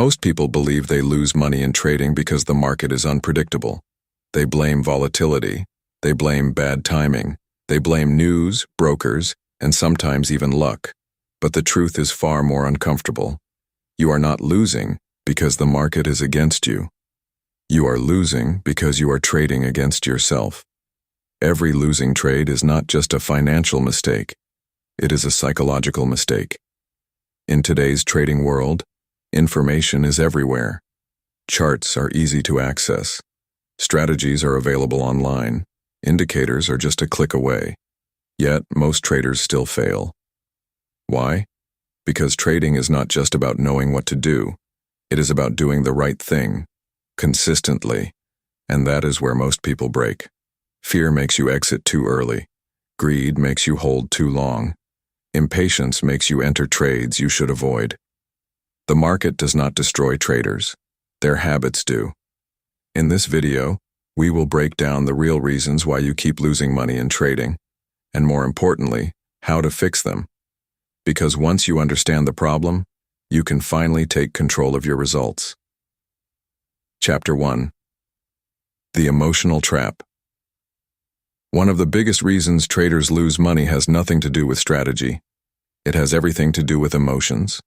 Most people believe they lose money in trading because the market is unpredictable. They blame volatility, they blame bad timing, they blame news, brokers, and sometimes even luck. But the truth is far more uncomfortable. You are not losing because the market is against you. You are losing because you are trading against yourself. Every losing trade is not just a financial mistake. It is a psychological mistake. In today's trading world, information is everywhere. Charts are easy to access. Strategies are available online. Indicators are just a click away. Yet, most traders still fail. Why? Because trading is not just about knowing what to do. It is about doing the right thing, consistently, and that is where most people break. Fear makes you exit too early. Greed makes you hold too long. Impatience makes you enter trades you should avoid. The market does not destroy traders. Their habits do. In this video, we will break down the real reasons why you keep losing money in trading, and more importantly, how to fix them. Because once you understand the problem, you can finally take control of your results. Chapter 1. The Emotional Trap. One of the biggest reasons traders lose money has nothing to do with strategy. It has everything to do with emotions.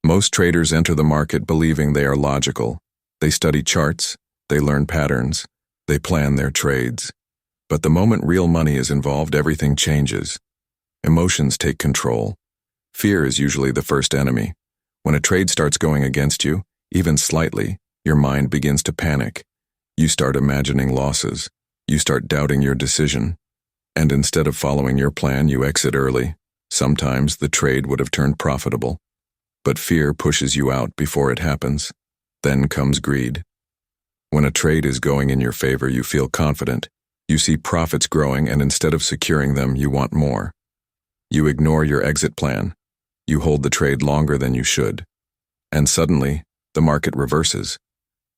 Most traders enter the market believing they are logical. They study charts, they learn patterns, they plan their trades. But the moment real money is involved, everything changes. Emotions take control. Fear is usually the first enemy. When a trade starts going against you, even slightly, your mind begins to panic. You start imagining losses. You start doubting your decision. And instead of following your plan, you exit early. Sometimes the trade would have turned profitable. But fear pushes you out before it happens. Then comes greed. When a trade is going in your favor, you feel confident. You see profits growing, and instead of securing them, you want more. You ignore your exit plan. You hold the trade longer than you should. And suddenly, the market reverses.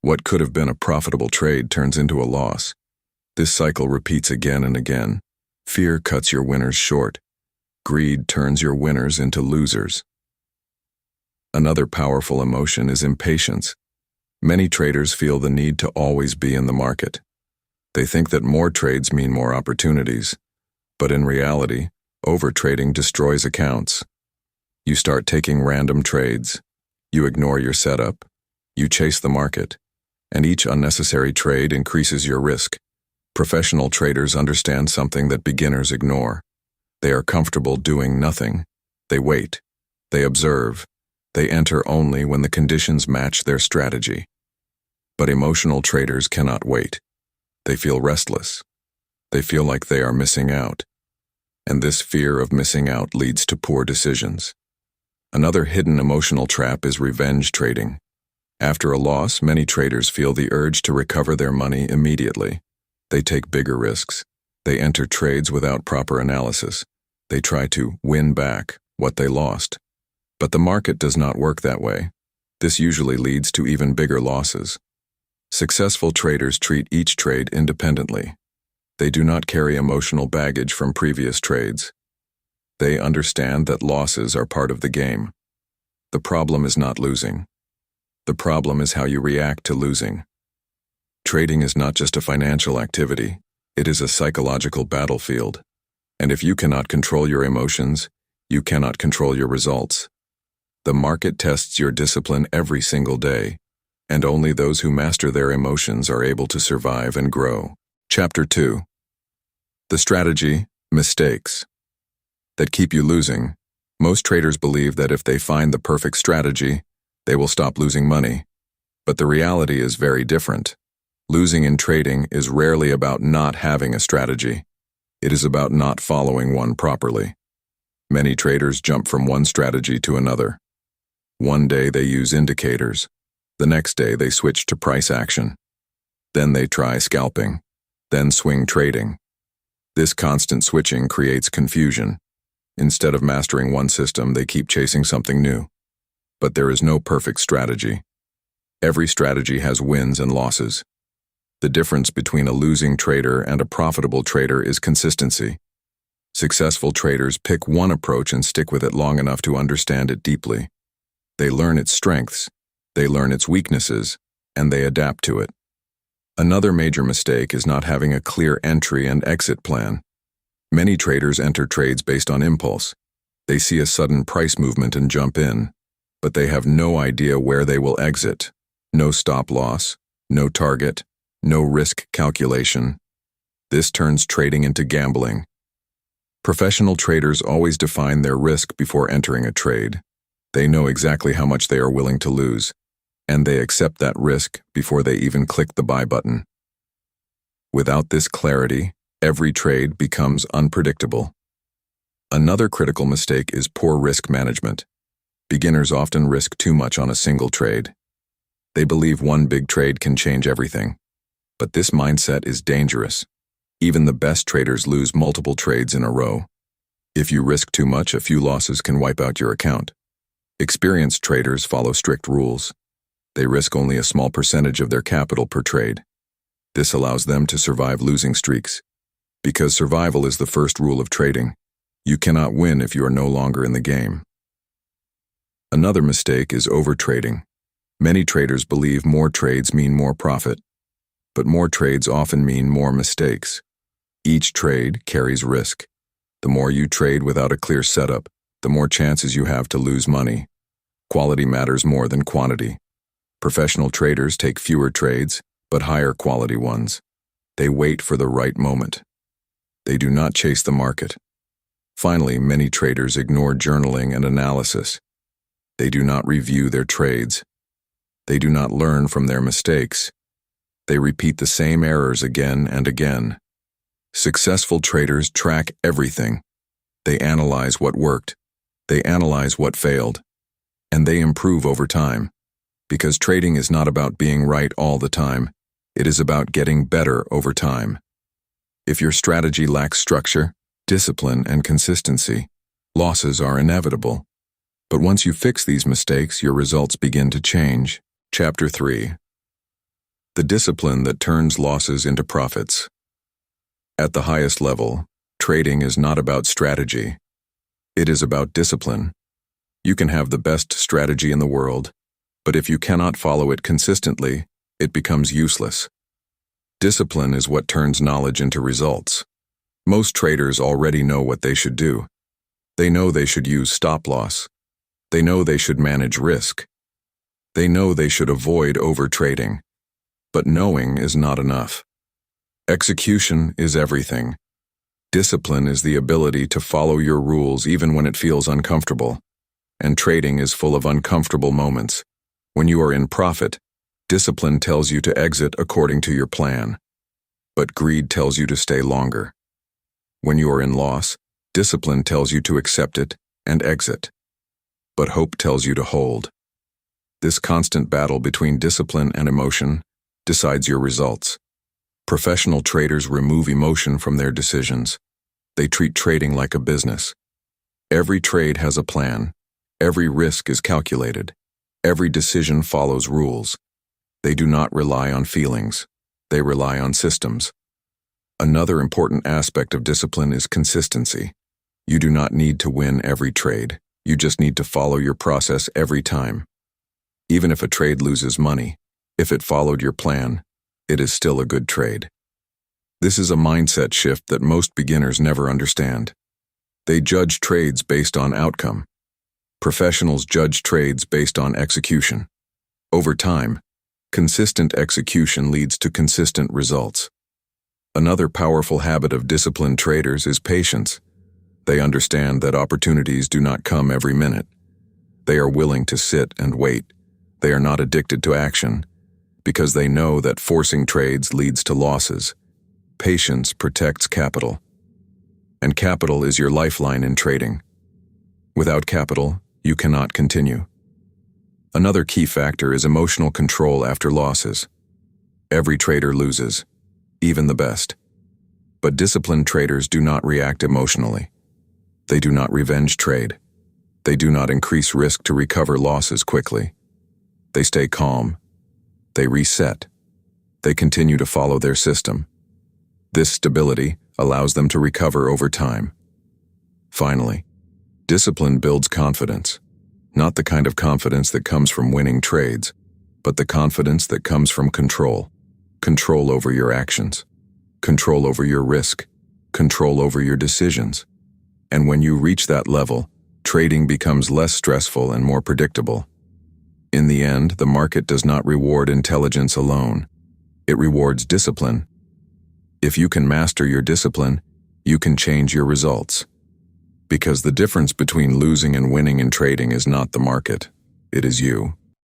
What could have been a profitable trade turns into a loss. This cycle repeats again and again. Fear cuts your winners short. Greed turns your winners into losers. Another powerful emotion is impatience. Many traders feel the need to always be in the market. They think that more trades mean more opportunities. But in reality, overtrading destroys accounts. You start taking random trades. You ignore your setup. You chase the market. And each unnecessary trade increases your risk. Professional traders understand something that beginners ignore. They are comfortable doing nothing. They wait. They observe. They enter only when the conditions match their strategy. But emotional traders cannot wait. They feel restless. They feel like they are missing out. And this fear of missing out leads to poor decisions. Another hidden emotional trap is revenge trading. After a loss, many traders feel the urge to recover their money immediately. They take bigger risks. They enter trades without proper analysis. They try to win back what they lost. But the market does not work that way. This usually leads to even bigger losses. Successful traders treat each trade independently. They do not carry emotional baggage from previous trades. They understand that losses are part of the game. The problem is not losing. The problem is how you react to losing. Trading is not just a financial activity. It is a psychological battlefield. And if you cannot control your emotions, you cannot control your results. The market tests your discipline every single day, and only those who master their emotions are able to survive and grow. Chapter 2. The strategy, mistakes, that keep you losing. Most traders believe that if they find the perfect strategy, they will stop losing money. But the reality is very different. Losing in trading is rarely about not having a strategy. It is about not following one properly. Many traders jump from one strategy to another. One day they use indicators. The next day they switch to price action. Then they try scalping. Then swing trading. This constant switching creates confusion. Instead of mastering one system, they keep chasing something new. But there is no perfect strategy. Every strategy has wins and losses. The difference between a losing trader and a profitable trader is consistency. Successful traders pick one approach and stick with it long enough to understand it deeply. They learn its strengths. They learn its weaknesses, and they adapt to it. Another major mistake is not having a clear entry and exit plan. Many traders enter trades based on impulse. They see a sudden price movement and jump in, but they have no idea where they will exit. No stop loss, no target, no risk calculation. This turns trading into gambling. Professional traders always define their risk before entering a trade. They know exactly how much they are willing to lose, and they accept that risk before they even click the buy button. Without this clarity, every trade becomes unpredictable. Another critical mistake is poor risk management. Beginners often risk too much on a single trade. They believe one big trade can change everything. But this mindset is dangerous. Even the best traders lose multiple trades in a row. If you risk too much, a few losses can wipe out your account. Experienced traders follow strict rules. They risk only a small percentage of their capital per trade. This allows them to survive losing streaks. Because survival is the first rule of trading. You cannot win if you are no longer in the game. Another mistake is overtrading. Many traders believe more trades mean more profit, but more trades often mean more mistakes. Each trade carries risk. The more you trade without a clear setup, the more chances you have to lose money. Quality matters more than quantity. Professional traders take fewer trades, but higher quality ones. They wait for the right moment. They do not chase the market. Finally, many traders ignore journaling and analysis. They do not review their trades. They do not learn from their mistakes. They repeat the same errors again and again. Successful traders track everything. They analyze what worked. They analyze what failed. And they improve over time. Because trading is not about being right all the time. It is about getting better over time. If your strategy lacks structure, discipline, and consistency, losses are inevitable. But once you fix these mistakes, your results begin to change. Chapter 3. The discipline that turns losses into profits. At the highest level, trading is not about strategy. It is about discipline. You can have the best strategy in the world, but if you cannot follow it consistently, it becomes useless. Discipline is what turns knowledge into results. Most traders already know what they should do. They know they should use stop loss. They know they should manage risk. They know they should avoid overtrading. But knowing is not enough. Execution is everything. Discipline is the ability to follow your rules even when it feels uncomfortable. And trading is full of uncomfortable moments. When you are in profit, discipline tells you to exit according to your plan. But greed tells you to stay longer. When you are in loss, discipline tells you to accept it and exit. But hope tells you to hold. This constant battle between discipline and emotion decides your results. Professional traders remove emotion from their decisions. They treat trading like a business. Every trade has a plan. Every risk is calculated. Every decision follows rules. They do not rely on feelings. They rely on systems. Another important aspect of discipline is consistency. You do not need to win every trade. You just need to follow your process every time. Even if a trade loses money, if it followed your plan, it is still a good trade. This is a mindset shift that most beginners never understand. They judge trades based on outcome. Professionals judge trades based on execution. Over time, consistent execution leads to consistent results. Another powerful habit of disciplined traders is patience. They understand that opportunities do not come every minute. They are willing to sit and wait. They are not addicted to action, because they know that forcing trades leads to losses. Patience protects capital. And capital is your lifeline in trading. Without capital, you cannot continue. Another key factor is emotional control after losses. Every trader loses, even the best. But disciplined traders do not react emotionally. They do not revenge trade. They do not increase risk to recover losses quickly. They stay calm. They reset. They continue to follow their system. This stability allows them to recover over time. Finally, discipline builds confidence. Not the kind of confidence that comes from winning trades, but the confidence that comes from control. Control over your actions, control over your risk, control over your decisions. And when you reach that level, trading becomes less stressful and more predictable. In the end, the market does not reward intelligence alone. It rewards discipline. If you can master your discipline, you can change your results. Because the difference between losing and winning in trading is not the market, it is you.